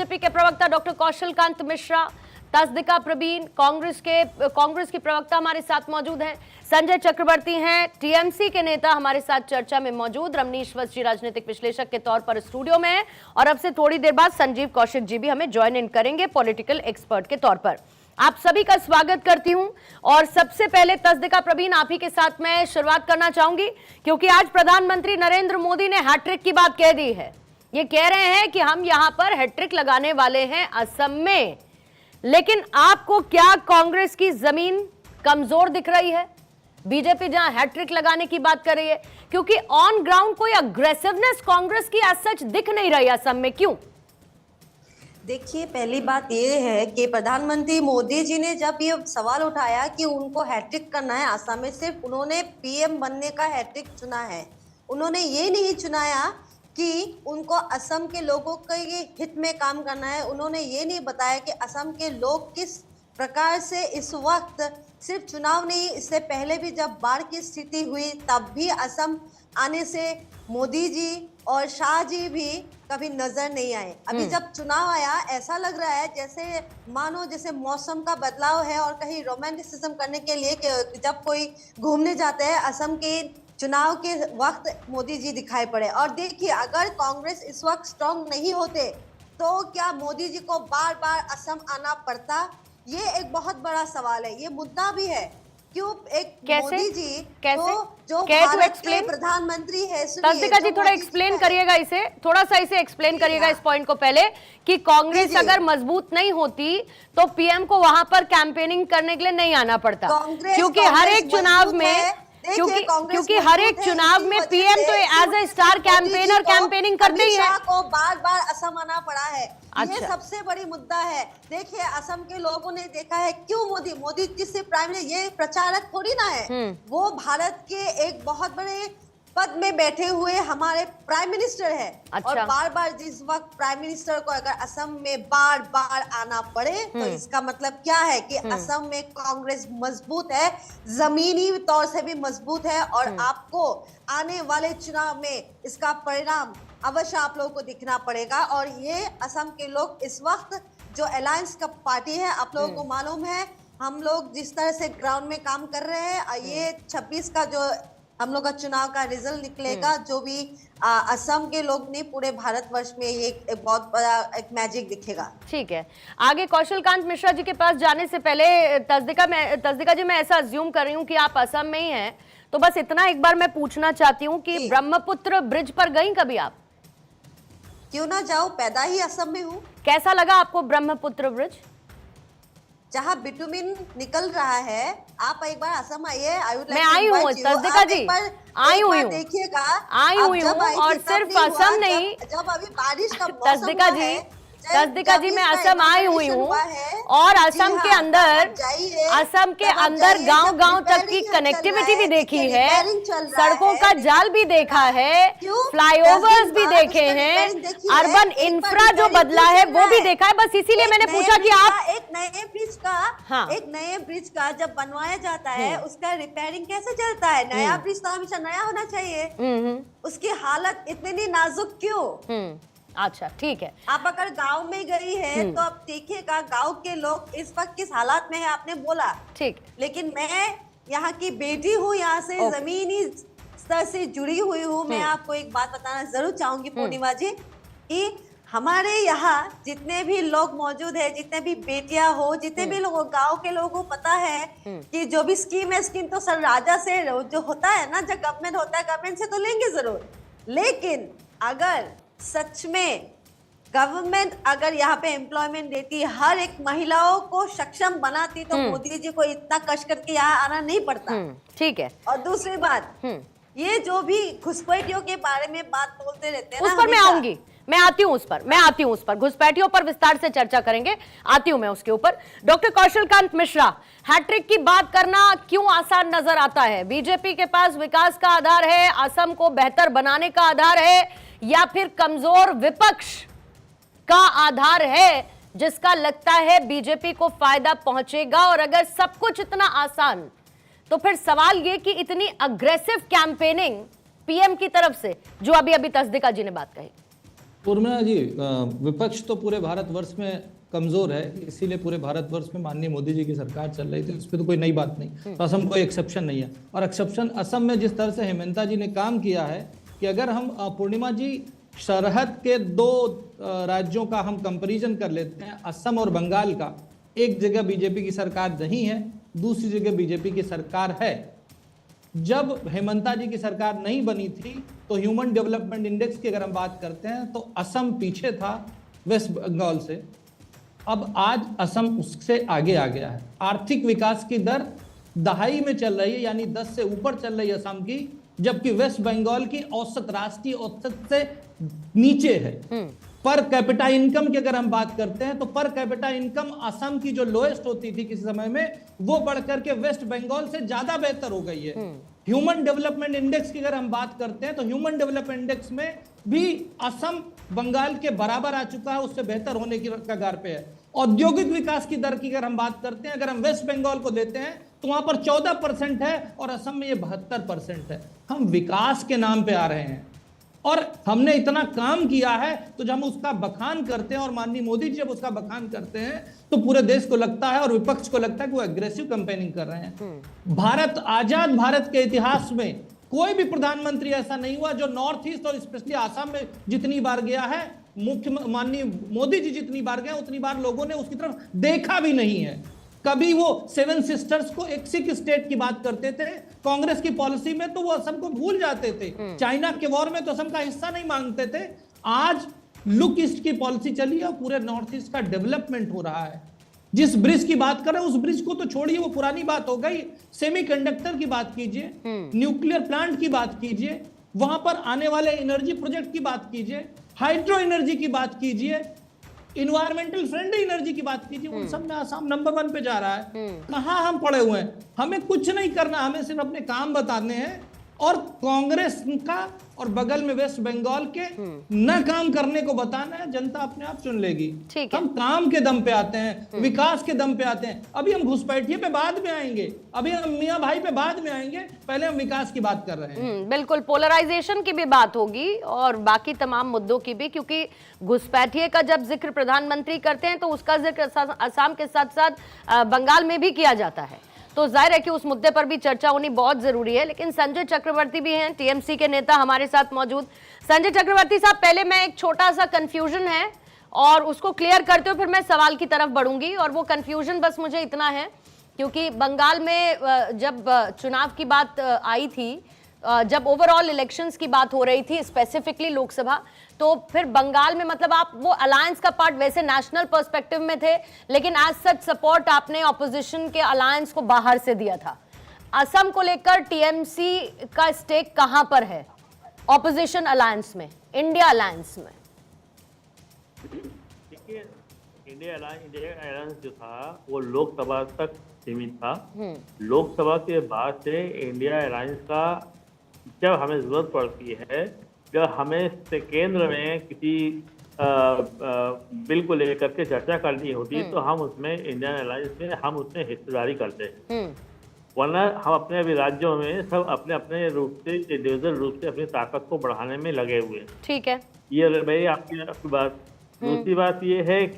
BJP के प्रवक्ता doctor कौशल कांत मिश्रा, तस्दिका प्रवीण, कांग्रेस की प्रवक्ता हमारे साथ मौजूद हैं, संजय चक्रवर्ती हैं, टीएमसी के नेता हमारे साथ चर्चा में मौजूद, रमनीश वत्स जी राजनीतिक विश्लेषक के तौर पर स्टूडियो में हैं और अब से थोड़ी देर बाद संजीव कौशिक जी भी हमें ज्वाइन इन करेंगे पॉलिटिकल एक्सपर्ट के तौर पर। आप सभी का स्वागत करती हूं और सबसे पहले तस्दिका प्रवीण आप ही के साथ मैं शुरुआत करना चाहूंगी, क्योंकि आज प्रधानमंत्री नरेंद्र मोदी ने हैट्रिक की बात कह दी है। ये कह रहे हैं कि हम यहां पर हैट्रिक लगाने वाले हैं असम में, लेकिन आपको क्या कांग्रेस की जमीन कमजोर दिख रही है? बीजेपी जहां हैट्रिक लगाने की बात कर रही है, क्योंकि ऑन ग्राउंड कोई अग्रेसिवनेस कांग्रेस की आज सच दिख नहीं रही असम में, क्यों? देखिए, पहली बात ये है कि प्रधानमंत्री मोदी जी ने जब ये सवाल उठाया कि उनको हैट्रिक करना है असम में, सिर्फ उन्होंने पीएम बनने का हैट्रिक चुना है। उन्होंने ये नहीं चुनाया कि उनको असम के लोगों के हित में काम करना है। उन्होंने ये नहीं बताया कि असम के लोग किस प्रकार से इस वक्त, सिर्फ चुनाव नहीं, इससे पहले भी जब बाढ़ की स्थिति हुई तब भी असम आने से मोदी जी और शाह जी भी कभी नजर नहीं आए। अभी जब चुनाव आया ऐसा लग रहा है जैसे मानो जैसे मौसम का बदलाव है और कहीं रोमांटिसिज्म करने के लिए कि जब कोई घूमने जाते हैं असम के चुनाव के वक्त मोदी जी दिखाई पड़े। और देखिए, अगर कांग्रेस इस वक्त स्ट्रांग नहीं होते तो क्या मोदी जी को बार बार असम आना पड़ता? ये एक बहुत बड़ा सवाल है, ये मुद्दा भी है। क्यों एक मोदी जी कैसे? जो भारत के प्रधानमंत्री है, तस्दिका जी थोड़ा एक्सप्लेन करिएगा इसे, थोड़ा सा इसे एक्सप्लेन करिएगा इस पॉइंट को पहले, कि कांग्रेस अगर मजबूत नहीं होती तो पीएम को वहां पर कैंपेनिंग करने के लिए नहीं आना पड़ता, क्योंकि हर एक चुनाव में क्योंकि हर एक चुनाव में पीएम तो as a star campaigner campaigning करते ही है। को बार बार असम आना पड़ा है। अच्छा। ये सबसे बड़ी मुद्दा है। देखिए, असम के लोगों ने देखा है क्यों मोदी जी से प्राइम मिनिस्टर, ये प्रचारक थोड़ी ना है, वो भारत के एक बहुत बड़े पद में बैठे हुए हमारे प्राइम मिनिस्टर है। अच्छा। और बार बार जिस वक्त प्राइम मिनिस्टर को अगर असम में बार बार आना पड़े तो इसका मतलब क्या है कि असम में कांग्रेस मजबूत है, जमीनी तौर से भी मजबूत है, और आपको आने वाले चुनाव में इसका परिणाम अवश्य आप लोगों को दिखना पड़ेगा। और ये असम के लोग इस वक्त जो अलायंस का पार्टी है, आप लोगों को मालूम है, हम लोग जिस तरह से ग्राउंड में काम कर रहे हैं, ये 26 का जो हम लोग का चुनाव का रिजल्ट निकलेगा, जो भी असम के लोग ने पूरे भारतवर्ष में ये एक बहुत बड़ा एक मैजिक दिखेगा। ठीक है, आगे कौशल कांत मिश्रा जी के पास जाने से पहले तस्दिका जी, मैं ऐसा अज्यूम कर रही हूँ कि आप असम में ही हैं, तो बस इतना एक बार मैं पूछना चाहती हूँ कि ब्रह्मपुत्र ब्रिज पर गई कभी आप? क्यों ना जाओ, पैदा ही असम में हूँ। कैसा लगा आपको ब्रह्मपुत्र ब्रिज? जहाँ बिटुमिन निकल रहा है, आप एक बार असम आइए। मैं आई हूँ तस्दिका जी, आई हुई हूँ, देखिएगा, आई हुई हूँ, और सिर्फ असम नहीं, जब अभी बारिश का मौसम तस्दिका जी मैं असम आई हुई हूँ, और असम के अंदर गांव-गांव तक की कनेक्टिविटी भी देखी है, सड़कों का जाल भी देखा है, फ्लाईओवर्स भी देखे हैं, अर्बन इंफ्रा जो बदला है वो भी देखा है। बस इसीलिए मैंने पूछा कि आप एक नए ब्रिज का जब बनवाया जाता है उसका रिपेयरिंग कैसे चलता है? नया ब्रिज तो हमेशा नया होना चाहिए, उसकी हालत इतनी नाजुक क्यों? अच्छा, ठीक है। आप अगर गांव में गई है तो आप देखिएगा गांव के लोग इस वक्त किस हालात में है, आपने बोला ठीक, लेकिन मैं यहाँ की बेटी हूँ, यहाँ से जमीनी स्तर से जुड़ी हुई हूँ। मैं आपको एक बात बताना जरूर चाहूंगी पूर्णिमा जी, कि हमारे यहाँ जितने भी लोग मौजूद है, जितने भी बेटियां हो, जितने भी लोग गांव के लोगों को पता है कि जो भी स्कीम है, स्कीम तो सर राजा से जो होता है ना, जब गवर्नमेंट होता है गवर्नमेंट से तो लेंगे जरूर, लेकिन अगर सच में गवर्नमेंट अगर यहाँ पे एम्प्लॉयमेंट देती, हर एक महिलाओं को सक्षम बनाती, तो मोदी जी को इतना कष्ट करके यहाँ आना नहीं पड़ता। ठीक है। और दूसरी बात, ये जो भी घुसपैठियों के बारे में बात बोलते रहते हैं, उस पर मैं आऊंगी, मैं आती हूँ उस पर घुसपैठियों पर विस्तार से चर्चा करेंगे, आती हूँ मैं उसके ऊपर। डॉक्टर कौशल कांत मिश्रा, हैट्रिक की बात करना क्यों आसान नजर आता है? बीजेपी के पास विकास का आधार है, असम को बेहतर बनाने का आधार है, या फिर कमजोर विपक्ष का आधार है जिसका लगता है बीजेपी को फायदा पहुंचेगा? और अगर सब कुछ इतना आसान, तो फिर सवाल ये कि इतनी अग्रेसिव कैंपेनिंग पीएम की तरफ से, जो अभी अभी तस्दिका जी ने बात कही। उर्मिला जी, विपक्ष तो पूरे भारतवर्ष में कमजोर है, इसीलिए पूरे भारतवर्ष में माननीय मोदी जी की सरकार चल रही थी, उस पर तो कोई नई बात नहीं। तो असम कोई एक्सेप्शन नहीं है। और एक्सेप्शन असम में जिस तरह से हेमंता जी ने काम किया है कि अगर हम पूर्णिमा जी सरहद के दो राज्यों का हम कंपैरिजन कर लेते हैं, असम और बंगाल का, एक जगह बीजेपी की सरकार नहीं है, दूसरी जगह बीजेपी की सरकार है। जब हेमंता जी की सरकार नहीं बनी थी तो ह्यूमन डेवलपमेंट इंडेक्स की अगर हम बात करते हैं तो असम पीछे था वेस्ट बंगाल से, अब आज असम उससे आगे आ गया है। आर्थिक विकास की दर दहाई में चल रही है, यानी 10 से ऊपर चल रही है असम की, जबकि वेस्ट बंगाल की औसत, राष्ट्रीय औसत से नीचे है। पर कैपिटा इनकम की अगर हम बात करते हैं तो पर कैपिटा इनकम असम की जो लोएस्ट होती थी किसी समय में, वो बढ़कर के वेस्ट बंगाल से ज्यादा बेहतर हो गई है। ह्यूमन डेवलपमेंट इंडेक्स की अगर हम बात करते हैं तो ह्यूमन डेवलपमेंट इंडेक्स में भी असम बंगाल के बराबर आ चुका है, उससे बेहतर होने की कगार पे है। औद्योगिक विकास की दर की अगर हम बात करते हैं, अगर हम वेस्ट बंगाल को लेते हैं तो वहां पर 14% है और असम में ये 72% है। हम विकास के नाम पे आ रहे हैं और हमने इतना काम किया है, तो जब हम उसका बखान करते हैं और माननीय मोदी जी जब उसका बखान करते हैं तो पूरे देश को लगता है और विपक्ष को लगता है कि वो एग्रेसिव कैंपेनिंग कर रहे हैं। भारत, आजाद भारत के इतिहास में कोई भी प्रधानमंत्री ऐसा नहीं हुआ जो नॉर्थ ईस्ट और स्पेशली आसाम में जितनी बार गया है, माननीय मोदी जी जितनी बार गए उतनी बार लोगों ने उसकी तरफ देखा भी नहीं है। कभी वो 7 सिस्टर्स को एक सिख स्टेट की बात करते थे, कांग्रेस की पॉलिसी में तो वो असम को भूल जाते थे। चाइना के वॉर में तो असम का हिस्सा नहीं मांगते थे। आज लुक ईस्ट की पॉलिसी चली है और पूरे नॉर्थ ईस्ट का डेवलपमेंट हो रहा है। जिस ब्रिज की बात कर रहे हैं उस ब्रिज को तो छोड़िए, वो पुरानी बात हो गई। सेमीकंडक्टर की बात कीजिए, न्यूक्लियर प्लांट की बात कीजिए, वहां पर आने वाले एनर्जी प्रोजेक्ट की बात कीजिए, हाइड्रो एनर्जी की बात कीजिए, इन्वायरमेंटल फ्रेंडली एनर्जी की बात कीजिए, उन सब में आसाम नंबर 1 पे जा रहा है। कहां हम पड़े हुए हैं? हमें कुछ नहीं करना, हमें सिर्फ अपने काम बताने हैं और कांग्रेस का और बगल में वेस्ट बंगाल के न काम करने को बताना है। जनता अपने आप चुन लेगी। हम काम के दम पे आते हैं, विकास के दम पे आते हैं। अभी हम घुसपैठिए पे बाद में आएंगे, अभी हम मियां भाई पे बाद में आएंगे, पहले हम विकास की बात कर रहे हैं। बिल्कुल, पोलराइजेशन की भी बात होगी और बाकी तमाम मुद्दों की भी, क्योंकि घुसपैठिए का जब जिक्र प्रधानमंत्री करते हैं तो उसका जिक्र असम के साथ साथ बंगाल में भी किया जाता है, तो जाहिर है कि उस मुद्दे पर भी चर्चा होनी बहुत जरूरी है। लेकिन संजय चक्रवर्ती भी हैं, टीएमसी के नेता हमारे साथ मौजूद। संजय चक्रवर्ती साहब, पहले मैं एक छोटा सा कंफ्यूजन है और उसको क्लियर करते हुए फिर मैं सवाल की तरफ बढ़ूंगी। और वो कंफ्यूजन बस मुझे इतना है, क्योंकि बंगाल में जब चुनाव की बात आई थी, जब ओवरऑल इलेक्शंस की बात हो रही थी, स्पेसिफिकली लोकसभा, तो फिर बंगाल में मतलब आप वो अलायंस का पार्ट वैसे नेशनल पर्सपेक्टिव में थे, लेकिन एज सच सपोर्ट आपने ऑपोजिशन के अलायंस को बाहर से दिया था। असम को लेकर टीएमसी का स्टेक कहां पर है ऑपोजिशन अलायंस में, इंडिया अलायंस में? देखिए, इंडिया अलायंस जो था वो लोकसभा तक सीमित था। लोकसभा के बाद से इंडिया अलायंस का जब हमें जरूरत पड़ती है, जब हमें केंद्र में किसी बिल को लेकर के चर्चा करनी होती है, तो हम उसमें इंडियन अलायंस में हम उसमें हिस्सेदारी करते हैं। वरना हम अपने अभी राज्यों में सब अपने अपने रूप से, इंडिविजुअल रूप से अपनी ताकत को बढ़ाने में लगे हुए हैं। ठीक है, ये रही आपकी बात। दूसरी बात ये है कि